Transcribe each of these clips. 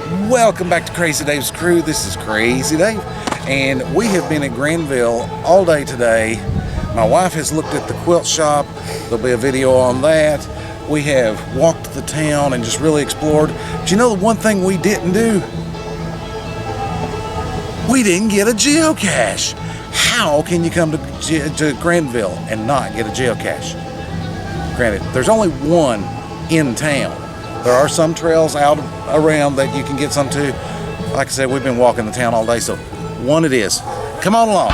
Welcome back to Crazy Dave's Crew. This is Crazy Dave, and we have been at Granville all day today. My wife has looked at the quilt shop. There'll be a video on that. We have walked the town and just really explored. But you know the one thing we didn't do? We didn't get a geocache. How can you come to Granville and not get a geocache? Granted, there's only one in town. There are some trails out around that you can get some too. Like I said, we've been walking the town all day, so one it is. Come on along.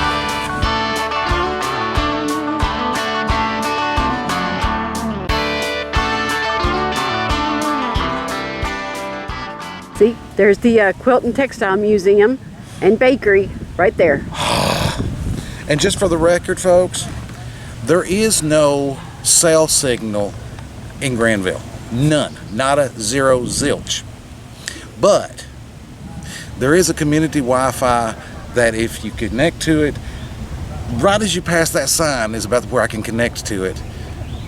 See, there's the Quilt and Textile Museum and Bakery right there. And just for the record, folks, there is no cell signal in Granville. None. Not a zero zilch. But there is a community Wi-Fi that if you connect to it, right as you pass that sign is about where I can connect to it,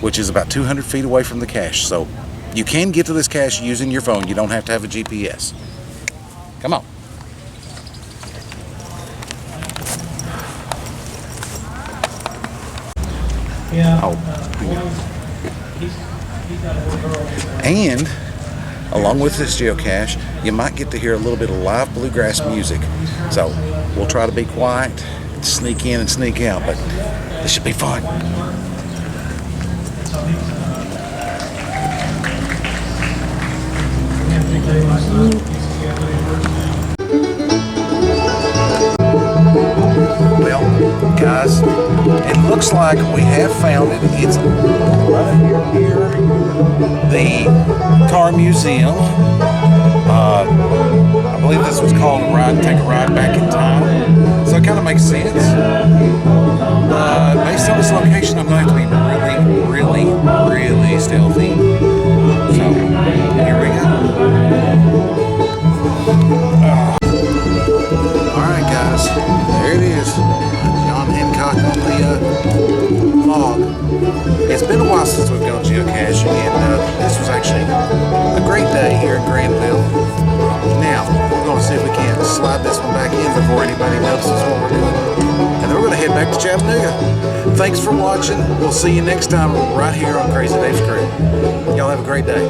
which is about 200 feet away from the cache. So you can get to this cache using your phone. You don't have to have a GPS. Come on. And along with this geocache, you might get to hear a little bit of live bluegrass music. So we'll try to be quiet, sneak in and sneak out, but this should be fun. Well, guys, it looks like we have found it. It's right here, the car museum. I believe this was called Take a Ride Back in Time. So it kind of makes sense. Based on this location, I'm going to have to be really stealthy. So here we go. Alright guys, there it is. John Hancock on the log. It's been a while since we've gone geocaching, and this was actually a great day here in Granville. Now, we're going to see if we can slide this one back in before anybody notices what we're doing. And then we're going to head back to Chattanooga. Thanks for watching. We'll see you next time right here on Crazy Dave's Crew. Y'all have a great day.